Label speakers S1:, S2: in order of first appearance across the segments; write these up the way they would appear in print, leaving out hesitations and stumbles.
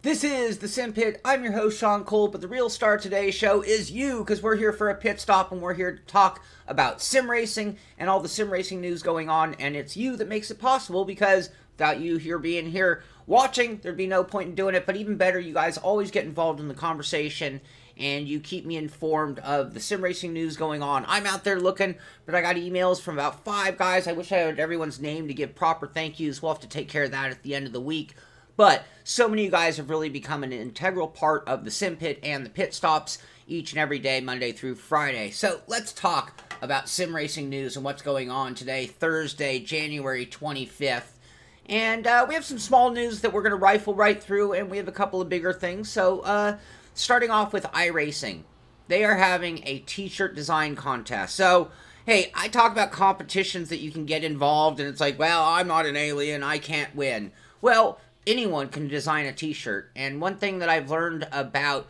S1: This is the Simpit. I'm your host, Sean Cole, but the real star of today's show is you, because we're here for a pit stop, and we're here to talk about sim racing and all the sim racing news going on, and it's you that makes it possible, because without you being here watching, there'd be no point in doing it. But even better, you guys always get involved in the conversation, and you keep me informed of the sim racing news going on. I'm out there looking, but I got emails from about 5 guys. I wish I had everyone's name to give proper thank yous. We'll have to take care of that at the end of the week. But so many of you guys have really become an integral part of the Simpit and the pit stops each and every day, Monday through Friday. So let's talk about sim racing news and what's going on today, Thursday, January 25th. And we have some small news that we're going to rifle right through, and we have a couple of bigger things. So starting off with iRacing. They are having a t-shirt design contest. So, hey, I talk about competitions that you can get involved, and it's like, well, I'm not an alien, I can't win. Well, anyone can design a t-shirt, and one thing that I've learned about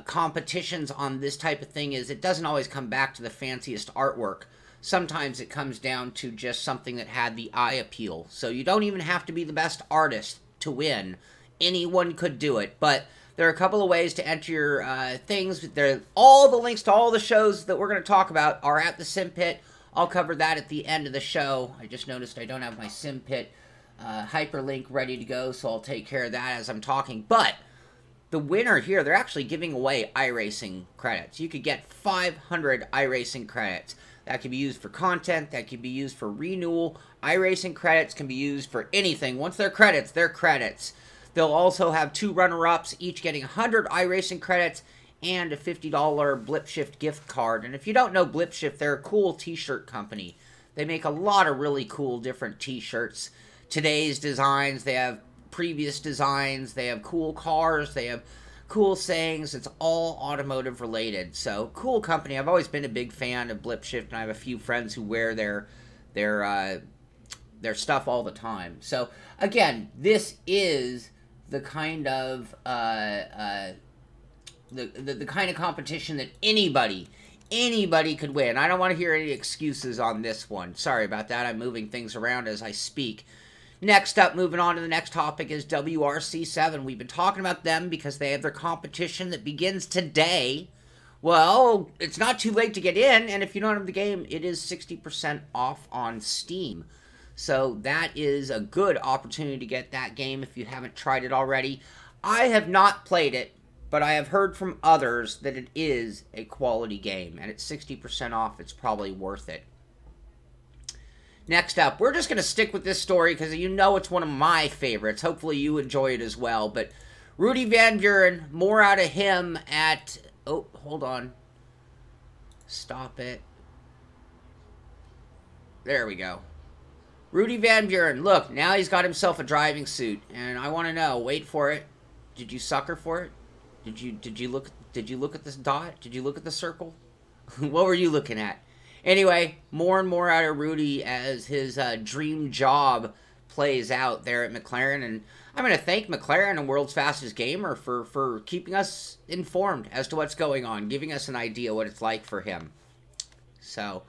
S1: competitions on this type of thing is it doesn't always come back to the fanciest artwork. Sometimes it comes down to just something that had the eye appeal. So you don't even have to be the best artist to win. Anyone could do it, but there are a couple of ways to enter your things. All the links to all the shows that we're going to talk about are at the Simpit. I'll cover that at the end of the show. I just noticed I don't have my Simpit hyperlink ready to go, so I'll take care of that as I'm talking. But the winner here, they're actually giving away iRacing credits. You could get 500 iRacing credits. That can be used for content, that can be used for renewal. iRacing credits can be used for anything. Once they're credits, they're credits. They'll also have 2 runner-ups, each getting 100 iRacing credits and a $50 BlipShift gift card. And if you don't know BlipShift, they're a cool t-shirt company. They make a lot of really cool different t-shirts. Today's designs, they have previous designs, they have cool cars, they have cool sayings. It's all automotive related. So, cool company. I've always been a big fan of BlipShift, and I have a few friends who wear their stuff all the time. So, again, this is the kind of the kind of competition that anybody could win. I don't want to hear any excuses on this one. Sorry about that. I'm moving things around as I speak. Next up, moving on to the next topic, is WRC 7. We've been talking about them because they have their competition that begins today. Well, it's not too late to get in, and if you don't have the game, it is 60% off on Steam. So that is a good opportunity to get that game if you haven't tried it already. I have not played it, but I have heard from others that it is a quality game, and at 60% off, it's probably worth it. Next up, we're just going to stick with this story because you know it's one of my favorites. Hopefully you enjoy it as well. But Rudy Van Buren, more out of him at... Oh, hold on. Stop it. There we go. Rudy Van Buren, look, now he's got himself a driving suit. And I want to know, wait for it. Did you sucker for it? Did you look at this dot? Did you look at the circle? What were you looking at? Anyway, more and more out of Rudy as his dream job plays out there at McLaren. And I'm going to thank McLaren and World's Fastest Gamer for keeping us informed as to what's going on, giving us an idea what it's like for him. So,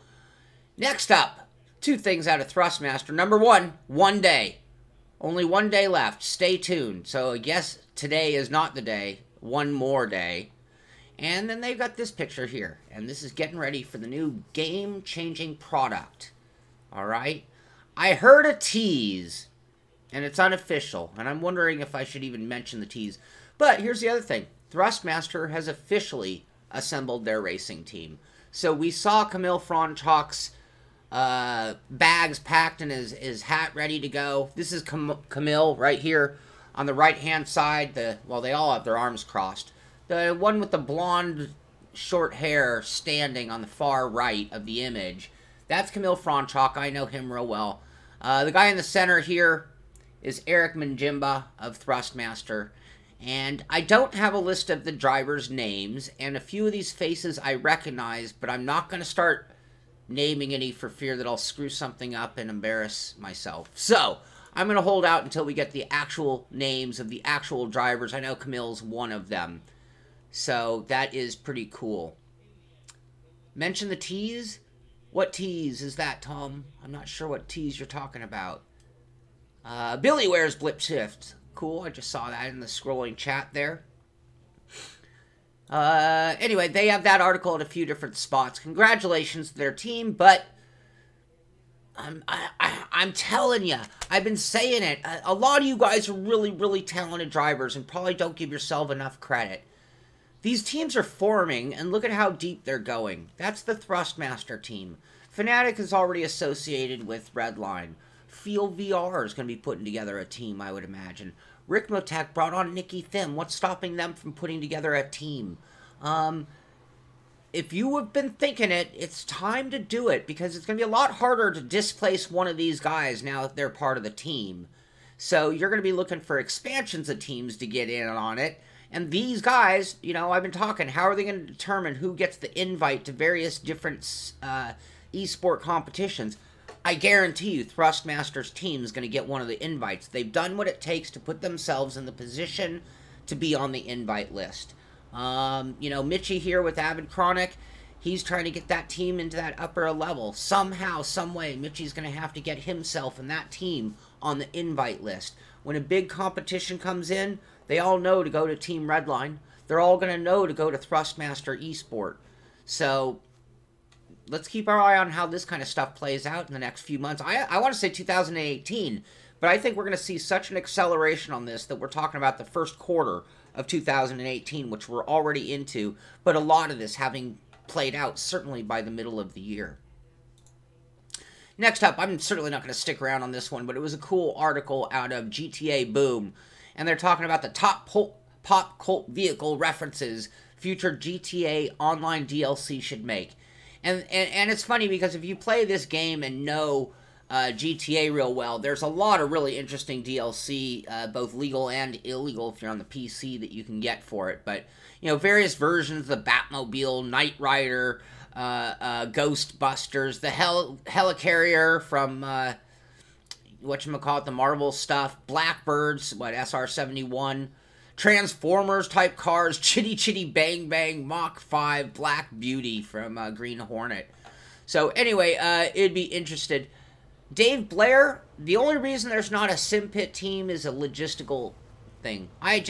S1: next up, 2 things out of Thrustmaster. Number 1, 1 day. Only 1 day left. Stay tuned. So, I guess today is not the day. 1 more day. And then they've got this picture here. And this is getting ready for the new game-changing product. Alright? I heard a tease. And it's unofficial. And I'm wondering if I should even mention the tease. But here's the other thing. Thrustmaster has officially assembled their racing team. So we saw Camille Franchot's bags packed and his hat ready to go. This is Camille right here on the right-hand side. Well, they all have their arms crossed. The one with the blonde, short hair standing on the far right of the image, that's Camille Franchot. I know him real well. The guy in the center here is Eric Manjimba of Thrustmaster. And I don't have a list of the drivers' names, and a few of these faces I recognize, but I'm not going to start naming any for fear that I'll screw something up and embarrass myself. So, I'm going to hold out until we get the actual names of the actual drivers. I know Camille's one of them. So, that is pretty cool. Mention the tease? What tease is that, Tom? I'm not sure what tease you're talking about. Billy wears BlipShift. Cool. I just saw that in the scrolling chat there. Anyway, they have that article at a few different spots. Congratulations to their team, but I'm telling you, I've been saying it. A lot of you guys are really, really talented drivers and probably don't give yourself enough credit. These teams are forming, and look at how deep they're going. That's the Thrustmaster team. Fnatic is already associated with Redline. Field VR is going to be putting together a team, I would imagine. Rickmotech brought on Nikki Thim. What's stopping them from putting together a team? If you have been thinking it, it's time to do it, because it's going to be a lot harder to displace one of these guys now that they're part of the team. So you're going to be looking for expansions of teams to get in on it. And these guys, you know, I've been talking, how are they going to determine who gets the invite to various different esport competitions? I guarantee you Thrustmaster's team is going to get one of the invites. They've done what it takes to put themselves in the position to be on the invite list. You know, Mitchie here with Avid Chronic, he's trying to get that team into that upper level. Somehow, some way, Mitchie's going to have to get himself and that team on the invite list. When a big competition comes in, they all know to go to Team Redline. They're all going to know to go to Thrustmaster Esport. So let's keep our eye on how this kind of stuff plays out in the next few months. I want to say 2018, but I think we're going to see such an acceleration on this that we're talking about the first quarter of 2018, which we're already into, but a lot of this having played out certainly by the middle of the year. Next up, I'm certainly not going to stick around on this one, but it was a cool article out of GTA Boom, and they're talking about the top pop cult vehicle references future GTA Online DLC should make. And it's funny because if you play this game and know GTA real well, there's a lot of really interesting DLC, both legal and illegal if you're on the PC, that you can get for it. But, you know, various versions of the Batmobile, Knight Rider, Ghostbusters, the Helicarrier from, whatchamacallit, the Marvel stuff, Blackbirds, SR-71, Transformers-type cars, Chitty Chitty Bang Bang, Mach 5, Black Beauty from Green Hornet. So, anyway, it'd be interested. Dave Blair, the only reason there's not a Simpit team is a logistical thing. I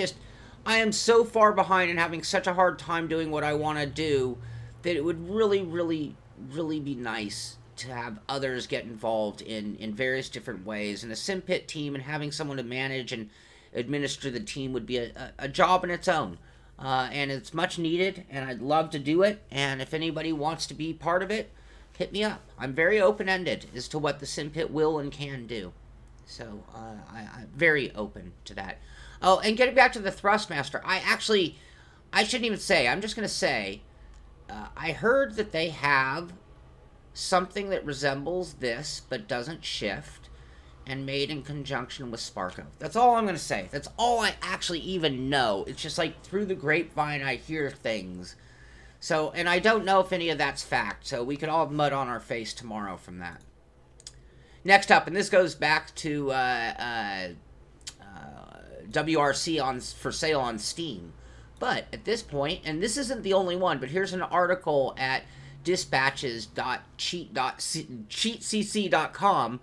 S1: am so far behind and having such a hard time doing what I want to do that it would really, really, really be nice to have others get involved in various different ways. And a Simpit team and having someone to manage and administer the team would be a job in its own. And it's much needed, and I'd love to do it. And if anybody wants to be part of it, hit me up. I'm very open-ended as to what the Simpit will and can do. So, I'm very open to that. Oh, and getting back to the Thrustmaster, I shouldn't even say, I'm just going to say, I heard that they have something that resembles this, but doesn't shift, and made in conjunction with Sparko. That's all I'm going to say. That's all I actually even know. It's just like through the grapevine I hear things. So, and I don't know if any of that's fact, so we could all have mud on our face tomorrow from that. Next up, and this goes back to WRC for sale on Steam. But at this point, and this isn't the only one, but here's an article at dispatches.cheatcc.com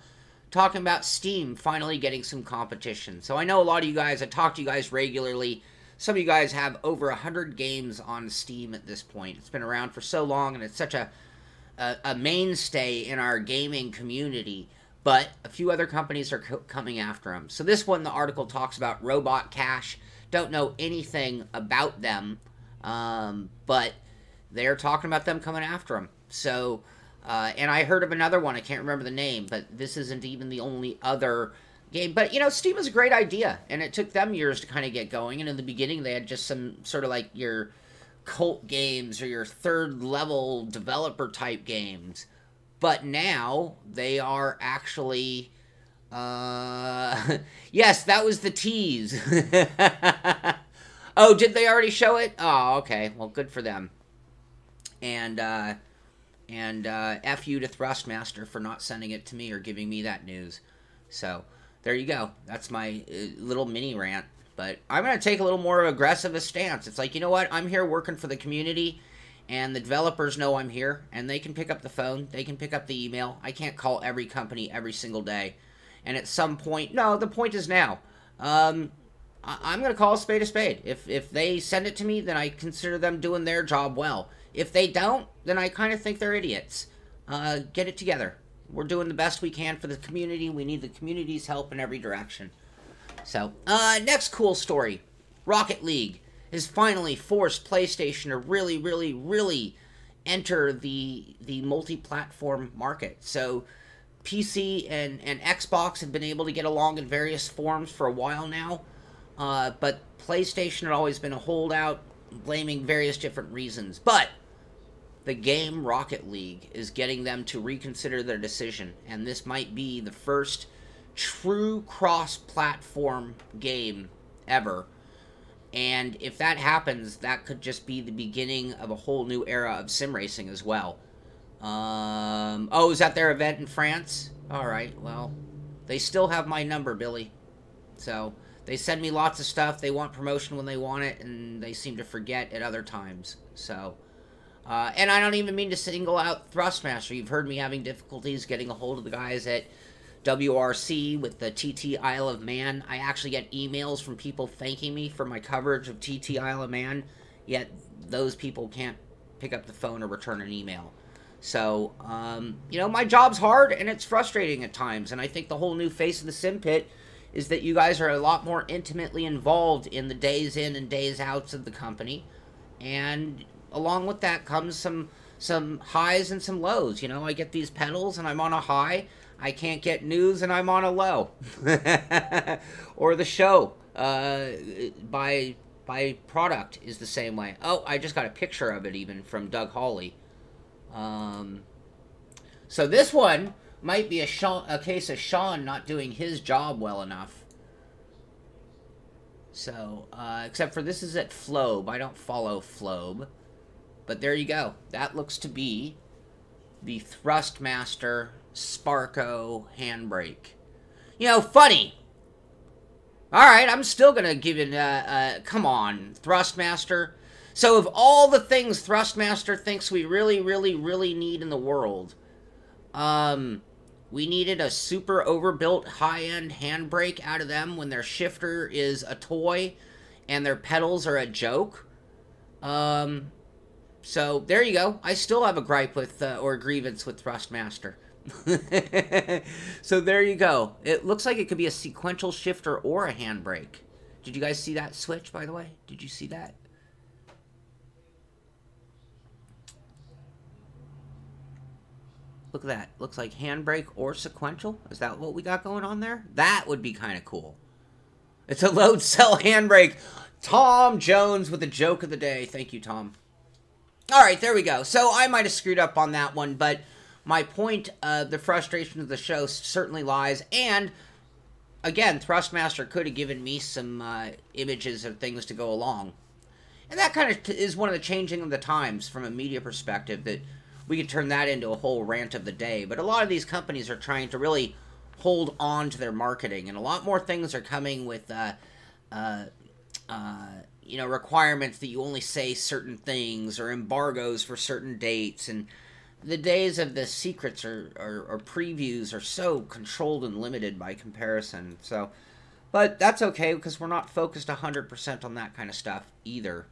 S1: talking about Steam finally getting some competition. So I know a lot of you guys, I talk to you guys regularly. Some of you guys have over 100 games on Steam at this point. It's been around for so long, and it's such a mainstay in our gaming community. But a few other companies are coming after them. So this one, the article talks about Robot Cash. Don't know anything about them, but they're talking about them coming after them. So, and I heard of another one. I can't remember the name, but this isn't even the only other game. But, you know, Steam is a great idea, and it took them years to kind of get going. And in the beginning, they had just some sort of like your cult games or your third-level developer-type games. But now, they are actually... yes, that was the tease. Oh, did they already show it? Oh, okay. Well, good for them. And F you to Thrustmaster for not sending it to me or giving me that news. So, there you go. That's my little mini rant. But I'm going to take a little more aggressive a stance. It's like, you know what? I'm here working for the community, and the developers know I'm here, and they can pick up the phone. They can pick up the email. I can't call every company every single day. And at some point, no, the point is now. I'm going to call a spade a spade. If they send it to me, then I consider them doing their job well. If they don't, then I kind of think they're idiots. Get it together. We're doing the best we can for the community. We need the community's help in every direction. So, next cool story. Rocket League has finally forced PlayStation to really enter the multi-platform market. So, PC and Xbox have been able to get along in various forms for a while now. But PlayStation had always been a holdout, blaming various different reasons. But the game Rocket League is getting them to reconsider their decision. And this might be the first true cross-platform game ever. And if that happens, that could just be the beginning of a whole new era of sim racing as well. Oh, is that their event in France? Alright, well, they still have my number, Billy. So, they send me lots of stuff, they want promotion when they want it, and they seem to forget at other times. So, and I don't even mean to single out Thrustmaster. You've heard me having difficulties getting a hold of the guys at WRC with the TT Isle of Man. I actually get emails from people thanking me for my coverage of TT Isle of Man, yet those people can't pick up the phone or return an email. So, you know, my job's hard and it's frustrating at times, and I think the whole new face of the Simpit is that you guys are a lot more intimately involved in the days in and days outs of the company, and along with that comes some highs and some lows. You know, I get these pedals and I'm on a high. I can't get news and I'm on a low. Or the show by product is the same way. Oh, I just got a picture of it even from Doug Hawley. So this one might be a case of Sean not doing his job well enough. So, except for this is at Flobe. I don't follow Flobe. But there you go. That looks to be the Thrustmaster Sparko handbrake. You know, funny. Alright, I'm still gonna give it, come on, Thrustmaster. So of all the things Thrustmaster thinks we really need in the world, we needed a super overbuilt high-end handbrake out of them when their shifter is a toy and their pedals are a joke. So there you go. I still have a gripe with, or a grievance with Thrustmaster. So there you go. It looks like it could be a sequential shifter or a handbrake. Did you guys see that switch, by the way? Did you see that? Look at that. Looks like handbrake or sequential. Is that what we got going on there? That would be kind of cool. It's a load cell handbrake. Tom Jones with the joke of the day. Thank you, Tom. Alright, there we go. So I might have screwed up on that one, but my point of the frustration of the show certainly lies. And, again, Thrustmaster could have given me some images of things to go along. And that kind of is one of the changing of the times from a media perspective, that we could turn that into a whole rant of the day. But a lot of these companies are trying to really hold on to their marketing, and a lot more things are coming with, you know, requirements that you only say certain things, or embargoes for certain dates, and the days of the secrets or previews are so controlled and limited by comparison. So, but that's okay, because we're not focused 100% on that kind of stuff either.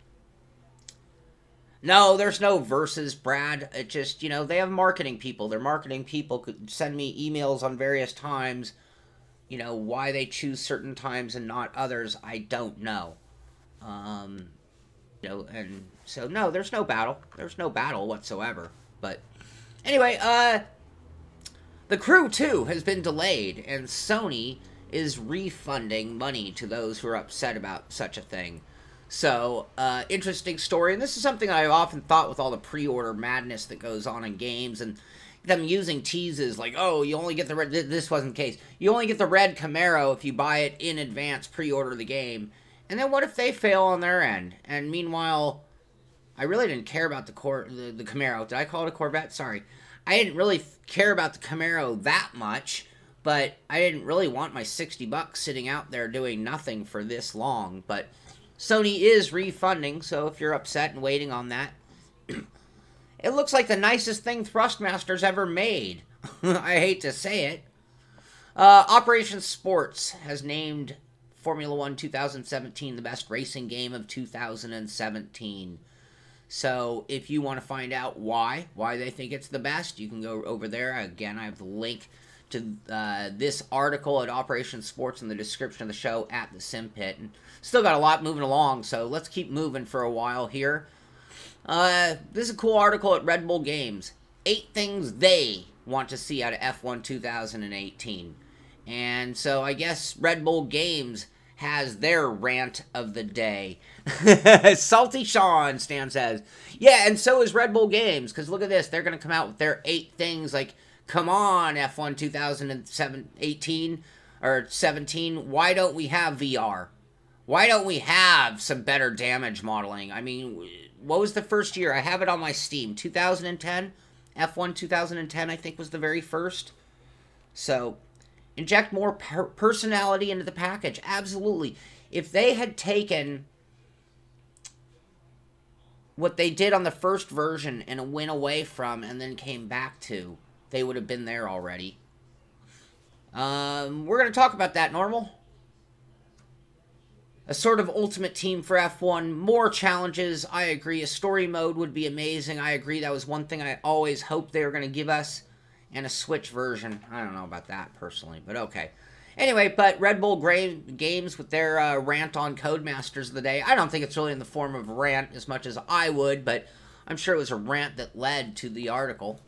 S1: No, there's no versus, Brad. It just, you know, they have marketing people. Their marketing people could send me emails on various times. You know, why they choose certain times and not others, I don't know. You know, and so, no, there's no battle. There's no battle whatsoever. But, anyway, The Crew 2 has been delayed, and Sony is refunding money to those who are upset about such a thing. So, interesting story, and this is something I've often thought with all the pre-order madness that goes on in games, and them using teases like, oh, you only get the red, this wasn't the case, you only get the red Camaro if you buy it in advance, pre-order the game, and then what if they fail on their end? And meanwhile, I really didn't care about the Camaro. Did I call it a Corvette? Sorry. I didn't really care about the Camaro that much, but I didn't really want my $60 sitting out there doing nothing for this long, but Sony is refunding, so if you're upset and waiting on that, it looks like the nicest thing Thrustmaster's ever made. I hate to say it. Operation Sports has named Formula 1 2017, the best racing game of 2017. So if you want to find out why they think it's the best, you can go over there. Again, I have the link to this article at Operation Sports in the description of the show at the Simpit. And still got a lot moving along, so let's keep moving for a while here. This is a cool article at Red Bull Games. 8 things they want to see out of F1 2018. And so I guess Red Bull Games has their rant of the day. Salty Sean Stan says, yeah, and so is Red Bull Games, because look at this. They're going to come out with their 8 things like, come on, F1 2018 or 17, why don't we have VR? Why don't we have some better damage modeling? I mean, what was the first year? I have it on my Steam. 2010? F1 2010, I think, was the very first. So, inject more personality into the package. Absolutely. If they had taken what they did on the first version and went away from and then came back to, they would have been there already. We're going to talk about that, Normal. A sort of ultimate team for F1. More challenges. I agree. A story mode would be amazing. I agree. That was one thing I always hoped they were going to give us. And a Switch version. I don't know about that personally, but okay. Anyway, but Red Bull Games with their rant on Codemasters of the day. I don't think it's really in the form of a rant as much as I would, but I'm sure it was a rant that led to the article.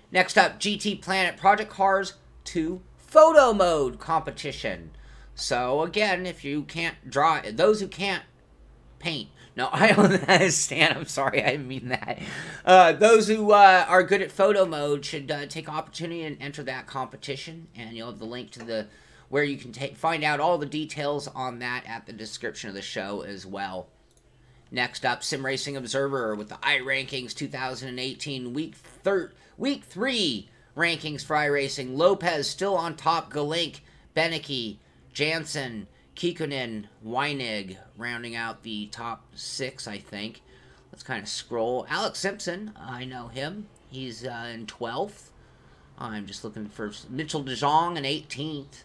S1: Next up, GT Planet Project Cars 2 Photo Mode Competition. So, again, if you can't draw, those who can't paint. No, I don't understand. I'm sorry, I didn't mean that. Those who are good at photo mode should take opportunity and enter that competition. And you'll have the link to where you can find out all the details on that at the description of the show as well. Next up, Sim Racing Observer with the iRankings 2018 Week 3 rankings for iRacing. Lopez still on top. Galink, Beneke, Jansen, Kikkonen, Weinig, rounding out the top 6, I think. Let's kind of scroll. Alex Simpson, I know him. He's in 12th. I'm just looking for Mitchell de Jong in 18th.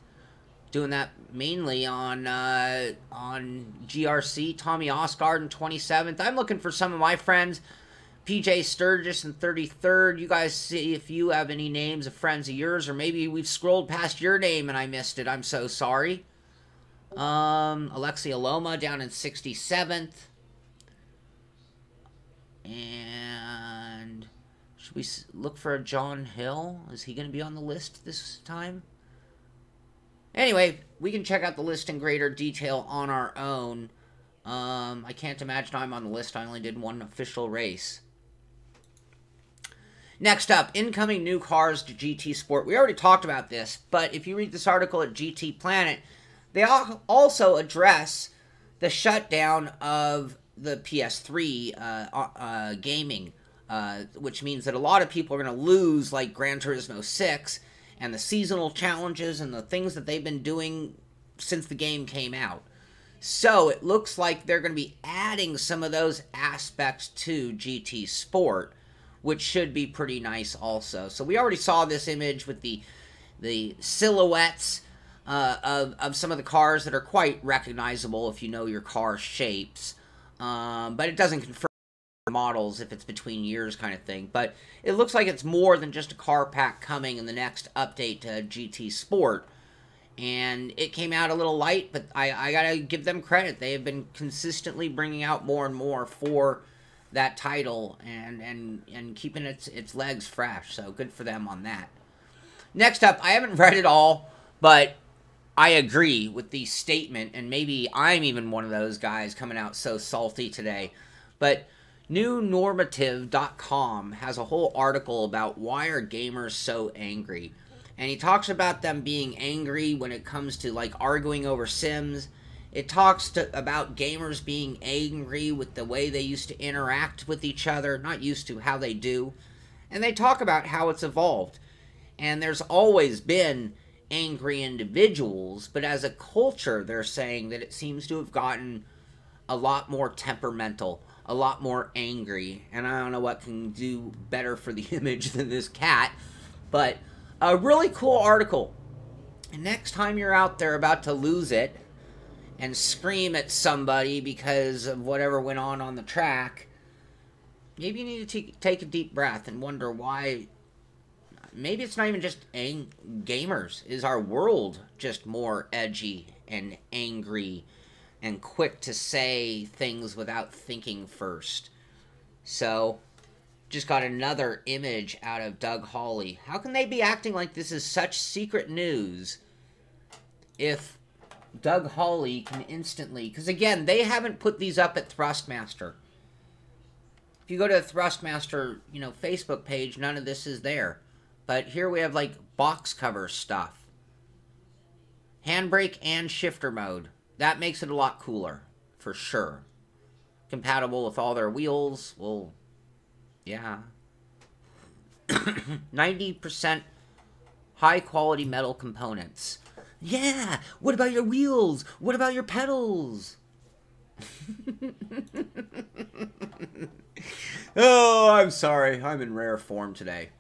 S1: Doing that mainly on GRC. Tommy Osgard in 27th. I'm looking for some of my friends. PJ Sturgis in 33rd. You guys see if you have any names of friends of yours, or maybe we've scrolled past your name and I missed it. I'm so sorry. Alexia Loma down in 67th. And should we look for a John Hill? Is he going to be on the list this time? Anyway, we can check out the list in greater detail on our own. I can't imagine I'm on the list. I only did one official race. Next up, incoming new cars to GT Sport. We already talked about this, but if you read this article at GT Planet, they also address the shutdown of the PS3 gaming, which means that a lot of people are going to lose, like Gran Turismo 6, and the seasonal challenges and the things that they've been doing since the game came out. So it looks like they're going to be adding some of those aspects to GT Sport, which should be pretty nice also. So we already saw this image with the silhouettes of some of the cars that are quite recognizable if you know your car shapes. But it doesn't confirm models if it's between years kind of thing. But it looks like it's more than just a car pack coming in the next update to GT Sport. And it came out a little light, but I gotta give them credit. They have been consistently bringing out more and more for that title and keeping its legs fresh. So good for them on that. Next up, I haven't read it all, but I agree with the statement, and maybe I'm even one of those guys coming out so salty today. But newnormative.com has a whole article about why are gamers so angry. And he talks about them being angry when it comes to, like, arguing over Sims. It talks about gamers being angry with the way they used to interact with each other. Not used to, how they do. And they talk about how it's evolved. And there's always been angry individuals, but as a culture, they're saying that it seems to have gotten a lot more temperamental, a lot more angry. And I don't know what can do better for the image than this cat, but a really cool article. And next time you're out there about to lose it, and scream at somebody because of whatever went on the track, maybe you need to take a deep breath and wonder why. Maybe it's not even just gamers. Is our world just more edgy and angry and quick to say things without thinking first? So, just got another image out of Doug Hawley. How can they be acting like this is such secret news if Doug Hawley can instantly... Because again, they haven't put these up at Thrustmaster. If you go to the Thrustmaster, Facebook page, none of this is there. But here we have, like, box cover stuff. Handbrake and shifter mode. That makes it a lot cooler, for sure. Compatible with all their wheels. Well, yeah. 90% high-quality metal components. Yeah! What about your wheels? What about your pedals? Oh, I'm sorry. I'm in rare form today.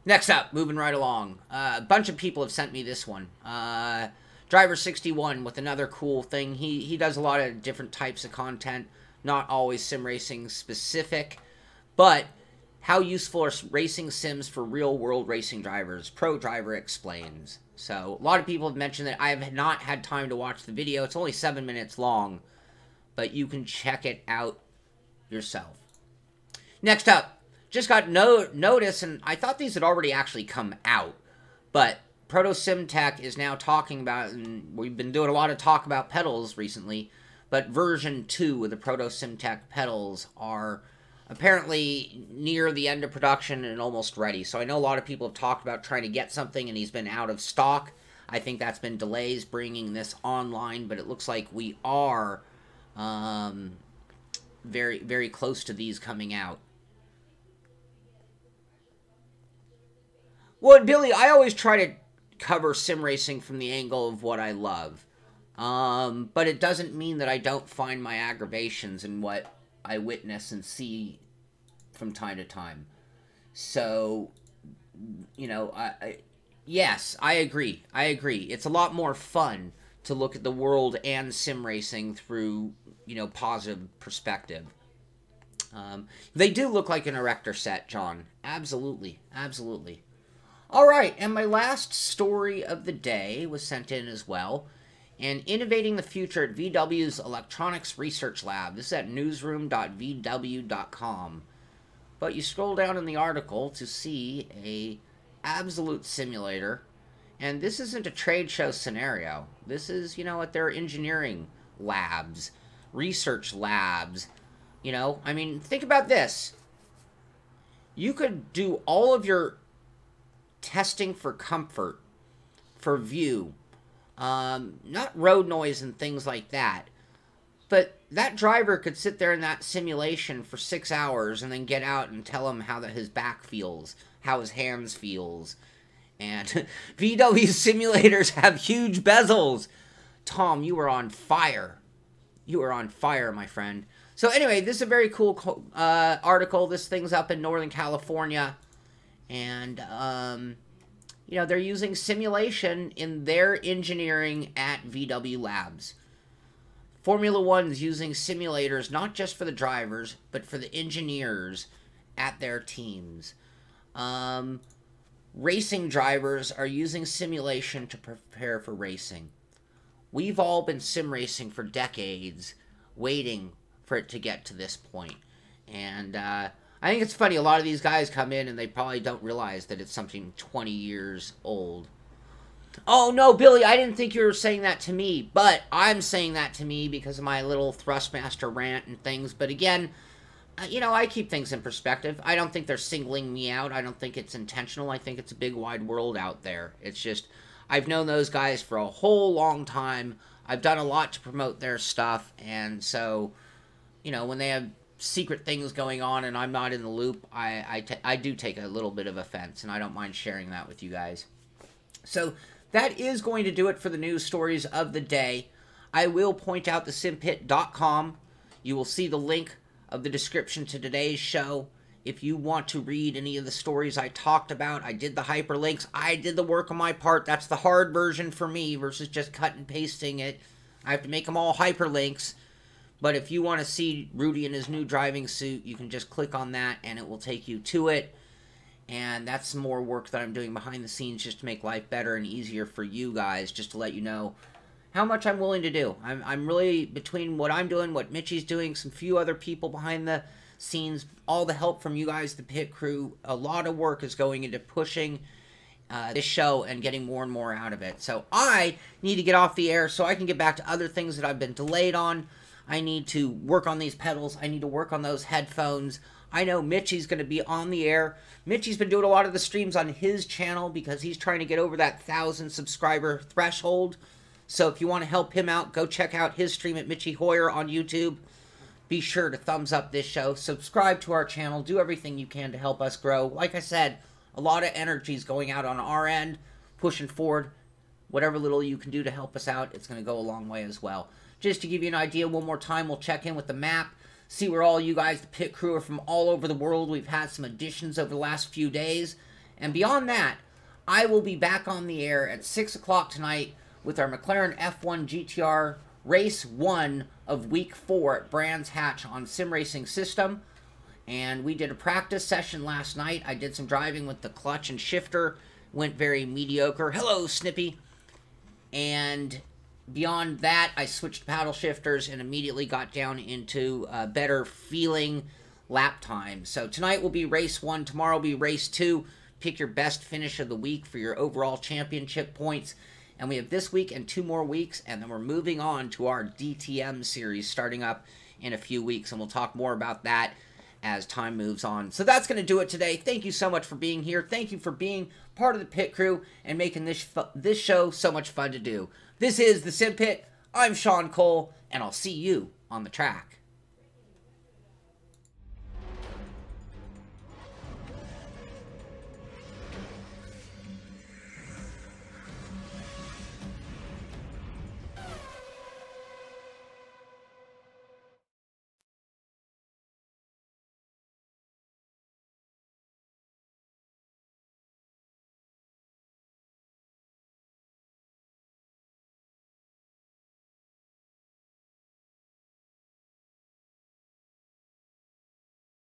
S1: Next up, moving right along. A bunch of people have sent me this one. Driver61 with another cool thing. He does a lot of different types of content, not always sim racing specific, but how useful are racing sims for real world racing drivers? Pro Driver explains. So a lot of people have mentioned that I have not had time to watch the video. It's only 7 minutes long, but you can check it out yourself. Next up. Just got notice, and I thought these had already actually come out, but Proto Simtech is now talking about, and we've been doing a lot of talk about pedals recently, but version 2 of the Proto Simtech pedals are apparently near the end of production and almost ready. So I know a lot of people have talked about trying to get something, and he's been out of stock. I think that's been delays bringing this online, but it looks like we are very, very close to these coming out. Well, Billy, I always try to cover sim racing from the angle of what I love. But it doesn't mean that I don't find my aggravations in what I witness and see from time to time. So, yes, I agree. I agree. It's a lot more fun to look at the world and sim racing through, positive perspective. They do look like an erector set, John. Absolutely. Absolutely. All right, and my last story of the day was sent in as well. And innovating the future at VW's Electronics Research Lab. This is at newsroom.vw.com. But you scroll down in the article to see a absolute simulator. And this isn't a trade show scenario. This is, at their engineering labs, research labs. Think about this. You could do all of your testing for comfort, for view, not road noise and things like that, but that driver could sit there in that simulation for 6 hours and then get out and tell him how his back feels, how his hands feels. And VW simulators have huge bezels. Tom, you are on fire. You are on fire, my friend. So anyway, this is a very cool article. This thing's up in Northern California. And, they're using simulation in their engineering at VW Labs. Formula One's using simulators not just for the drivers, but for the engineers at their teams. Racing drivers are using simulation to prepare for racing. We've all been sim racing for decades, waiting for it to get to this point. And, I think it's funny, a lot of these guys come in and they probably don't realize that it's something 20 years old. Oh, no, Billy, I didn't think you were saying that to me, but I'm saying that to me because of my little Thrustmaster rant and things. But again, I keep things in perspective. I don't think they're singling me out. I don't think it's intentional. I think it's a big wide world out there. It's just, I've known those guys for a whole long time. I've done a lot to promote their stuff, and so, when they have secret things going on and I'm not in the loop, I do take a little bit of offense, and I don't mind sharing that with you guys. So that is going to do it for the news stories of the day. I will point out the simpit.com. You will see the link of the description to today's show. If you want to read any of the stories I talked about, I did the hyperlinks. I did the work on my part. That's the hard version for me versus just cut and pasting it I have to make them all hyperlinks. But if you want to see Rudy in his new driving suit, you can just click on that and it will take you to it. And that's some more work that I'm doing behind the scenes just to make life better and easier for you guys, just to let you know how much I'm willing to do. I'm really, between what I'm doing, what Mitchie's doing, some few other people behind the scenes, all the help from you guys, the pit crew, a lot of work is going into pushing this show and getting more and more out of it. So I need to get off the air so I can get back to other things that I've been delayed on. I need to work on these pedals. I need to work on those headphones. I know Mitchie's going to be on the air. Mitchie's been doing a lot of the streams on his channel because he's trying to get over that 1,000 subscriber threshold. So if you want to help him out, go check out his stream at Mitchie Hoyer on YouTube. Be sure to thumbs up this show. Subscribe to our channel. Do everything you can to help us grow. Like I said, a lot of energy is going out on our end, pushing forward. Whatever little you can do to help us out, it's going to go a long way as well. Just to give you an idea, one more time, we'll check in with the map, see where all you guys, the pit crew, are from all over the world. We've had some additions over the last few days. And beyond that, I will be back on the air at 6 o'clock tonight with our McLaren F1 GTR Race 1 of Week 4 at Brands Hatch on Sim Racing System. And we did a practice session last night. I did some driving with the clutch and shifter. Went very mediocre. Hello, Snippy. And beyond that, I switched paddle shifters and immediately got down into better feeling lap time. So tonight will be race 1. Tomorrow will be race 2. Pick your best finish of the week for your overall championship points. And we have this week and 2 more weeks, and then we're moving on to our DTM series starting up in a few weeks, and we'll talk more about that as time moves on. So that's going to do it today. Thank you so much for being here. Thank you for being part of the pit crew and making this show so much fun to do. This is the Simpit. I'm Sean Cole, and I'll see you on the track.